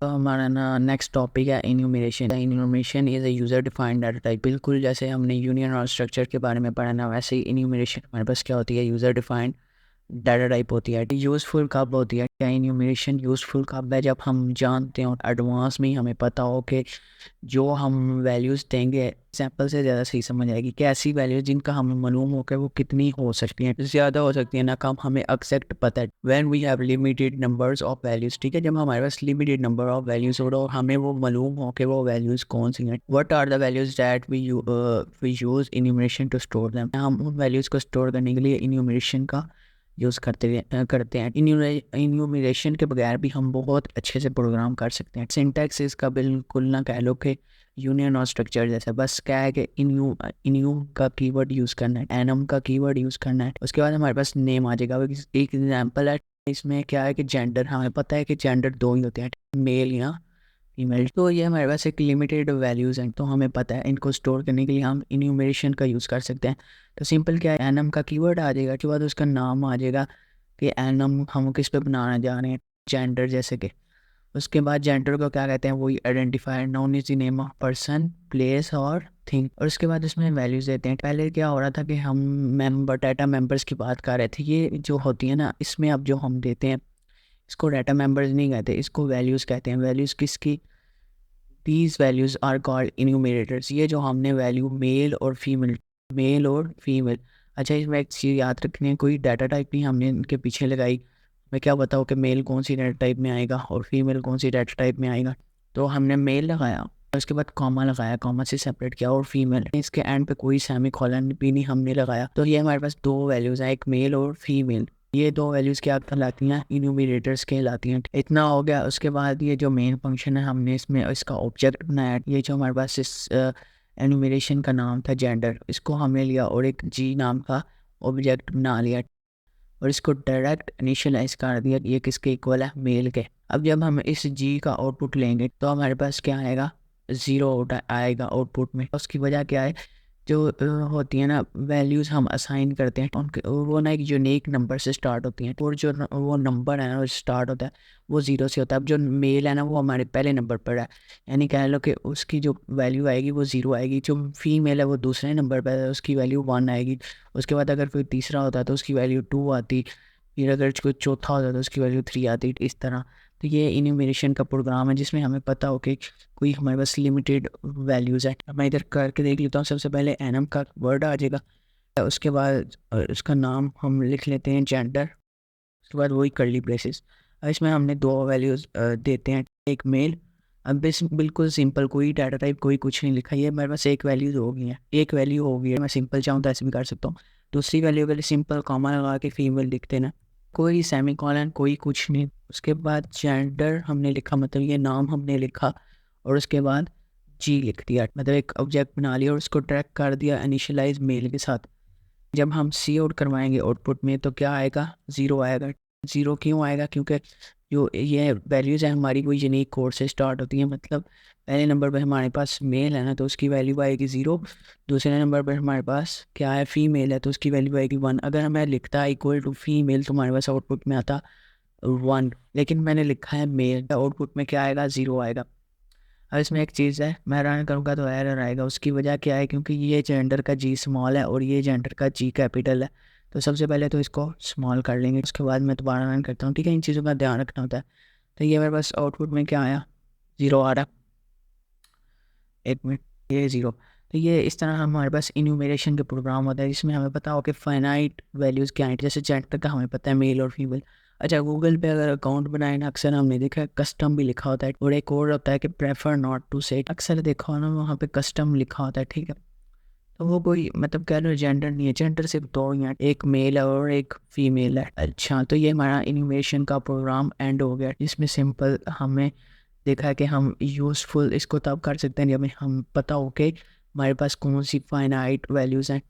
तो हमारा ना नेक्स्ट टॉपिक है enumeration. Enumeration is a user defined data type. बिल्कुल जैसे हमने यूनियन और स्ट्रक्चर के बारे में पढ़ा ना, वैसे ही इन्यूमरेशन हमारे पास क्या होती है, यूज़र डिफाइंड डाटा टाइप होती है। यूज़फुल कब होती है, क्या इन्यूमरेशन यूज़फुल कब है, जब हम जानते हो एडवांस में ही हमें पता हो कि जो हम वैल्यूज़ देंगे एग्जाम्पल से ज़्यादा सही समझ आएगी कि ऐसी वैल्यूज़ जिनका हमें मालूम हो कि वो कितनी हो सकती हैं, ज़्यादा हो सकती है ना कम, हमें एक्जैक्ट पता है। When we have limited numbers of values, ठीक है, जब हमारे पास लिमिटेड नंबर ऑफ वैल्यूज़ हो और हमें वो मालूम हो कि वो वैल्यूज़ कौन सी हैं। What are the values that we use enumeration to store them. हम उन वैल्यूज़ को स्टोर करने के लिए इन्यूमरेशन का यूज़ करते हैं। इन्यूमरेशन के बगैर भी हम बहुत अच्छे से प्रोग्राम कर सकते हैं। सिंटैक्स इसका बिल्कुल ना कह लो कि यूनियन और स्ट्रक्चर जैसा, बस क्या है कि इन्यू का कीवर्ड यूज़ करना है, एनम का कीवर्ड यूज़ करना है, उसके बाद हमारे पास नेम आ जाएगा। एक एग्जांपल है, इसमें क्या है कि जेंडर, हमें पता है कि जेंडर दो ही होते हैं, मेल या फीमेल। तो ये हमारे पास एक लिमिटेड वैल्यूज़ हैं, तो हमें पता है इनको स्टोर करने के लिए हम इन्यूमरेशन का यूज़ कर सकते हैं। तो सिंपल क्या है, एनम का कीवर्ड आ जाएगा, उसके बाद उसका नाम आ जाएगा कि एनम हम किस पे बनाना जा रहे हैं, जेंडर जैसे कि। उसके बाद जेंडर को क्या कहते हैं, वही identifier, noun is the name of person, place और थिंग। और उसके बाद उसमें वैल्यूज़ देते हैं। पहले क्या हो रहा था कि हम मेंबर डाटा मेंबर्स की बात कर रहे थे, ये जो होती है ना, इसमें अब जो हम देते हैं इसको डाटा मेंबर्स नहीं कहते, इसको वैल्यूज़ कहते हैं। वैल्यूज़ किसकी, दीज वैल्यूज़ आर कॉल्ड इन्यूमरेटर्स। ये जो हमने वैल्यू मेल और फीमेल। अच्छा, इसमें एक चीज़ याद रखनी है, कोई डाटा टाइप नहीं हमने इनके पीछे लगाई। मैं क्या बताऊँ कि मेल कौन सी डाटा टाइप में आएगा और फीमेल कौन सी डाटा टाइप में आएगा। तो हमने मेल लगाया, उसके बाद कॉमा लगाया, कॉमा से सेपरेट किया, और फीमेल, इसके एंड पे कोई सेमी कॉलन भी नहीं हमने लगाया। तो ये हमारे पास दो वैल्यूज़ हैं, एक मेल और फीमेल। ये दो वैल्यूज़ क्या कहलाती हैं, इन्यूमरेटर्स कहलाती हैं। इतना हो गया। उसके बाद ये जो मेन फंक्शन है, हमने इसमें इसका ऑब्जेक्ट बनाया। ये जो हमारे पास इस एनुमरेशन का नाम था जेंडर, इसको हमने लिया और एक जी नाम का ऑब्जेक्ट बना लिया और इसको डायरेक्ट इनिशियलाइज कर दिया कि ये किसके इक्वल है, मेल के। अब जब हम इस जी का आउटपुट लेंगे तो हमारे पास क्या आएगा, ज़ीरो आएगा आउटपुट में। उसकी वजह क्या है, जो होती है ना वैल्यूज़ हम असाइन करते हैं उनके, वो ना एक यूनिक नंबर से स्टार्ट होती हैं, और जो वो नंबर है ना वो स्टार्ट होता है वो ज़ीरो से होता है। अब जो मेल है ना वो हमारे पहले नंबर पर है, यानी कह लो कि उसकी जो वैल्यू आएगी वो ज़ीरो आएगी। जो फीमेल है वो दूसरे नंबर पर है, उसकी वैल्यू वन आएगी। उसके बाद अगर कोई तीसरा होता है तो उसकी वैल्यू टू आती, फिर अगर कोई चौथा होता है तो उसकी वैल्यू थ्री आती, इस तरह। तो ये इन्यूमरेशन का प्रोग्राम है जिसमें हमें पता हो कि कोई हमारे पास लिमिटेड वैल्यूज़ है। मैं इधर करके देख लेता हूँ। सबसे पहले एनम का वर्ड आ जाएगा, उसके बाद उसका नाम हम लिख लेते हैं जेंडर, उसके बाद वही करली ब्रेसेस। इसमें हमने दो वैल्यूज़ देते हैं, एक मेल। अब बिल्कुल सिंपल, कोई डाटा टाइप कोई कुछ नहीं लिखा, ये मेरे पास एक वैल्यूज़ हो गई है, एक वैल्यू हो गई है। मैं सिंपल चाहूँ तो ऐसे भी कर सकता हूँ। दूसरी वैल्यू के लिए सिंपल कॉमा लगा के फीमेल लिख देना, कोई सेमी कॉलन कोई कुछ नहीं। उसके बाद जेंडर हमने लिखा, मतलब ये नाम हमने लिखा, और उसके बाद जी लिख दिया, मतलब एक ऑब्जेक्ट बना लिया और उसको ट्रैक कर दिया इनिशियलाइज मेल के साथ। जब हम सी आउट करवाएंगे आउटपुट में तो क्या आएगा, ज़ीरो आएगा। ज़ीरो क्यों आएगा, क्योंकि जो ये वैल्यूज़ है हमारी वो यूनिक कोड से स्टार्ट होती हैं। मतलब पहले नंबर पर हमारे पास मेल है ना तो उसकी वैल्यू आएगी ज़ीरो, दूसरे नंबर पर हमारे पास क्या है, फीमेल है, तो उसकी वैल्यू आएगी वन। अगर हमें लिखता है इक्वल टू फीमेल तो हमारे पास आउटपुट में आता वन, लेकिन मैंने लिखा है मेल, आउटपुट में क्या आएगा, ज़ीरो आएगा। अब इसमें एक चीज़ है, मैं रन करूँगा तो एरर आएगा। उसकी वजह क्या है, क्योंकि ये जेंडर का जी स्मॉल है और ये जेंडर का जी कैपिटल है। तो सबसे पहले तो इसको स्मॉल कर लेंगे, उसके बाद मैं दोबारा रन करता हूँ, ठीक है। इन चीज़ों का ध्यान रखना होता है। तो ये मेरे पास आउटपुट में क्या आया, ज़ीरो आ रहा। एक मिनट, ये ज़ीरो। तो ये इस तरह हमारे पास इन्यूमरेशन के प्रोग्राम होता है जिसमें हमें पता हो कि फाइनाइट वैल्यूज़ क्या हैं। जैसे जेंडर का हमें पता है मेल और फीमेल। अच्छा, गूगल पे अगर अकाउंट बनाए ना, अक्सर हमने देखा है कस्टम भी लिखा होता है, और एक और होता है कि प्रेफर नॉट टू सेट, अक्सर देखा हो ना वहाँ पे कस्टम लिखा होता है, ठीक है। तो वो कोई मतलब कह लो जेंडर नहीं है, जेंडर सिर्फ दो ही हैं, एक मेल है और एक फीमेल है। अच्छा, तो ये हमारा इन्यूमरेशन का प्रोग्राम एंड हो गया, जिसमें सिंपल हमें देखा है कि हम यूज़फुल इसको तब कर सकते हैं जब हमें हम पता हो कि हमारे पास कौन सी फाइनाइट वैल्यूज़ हैं।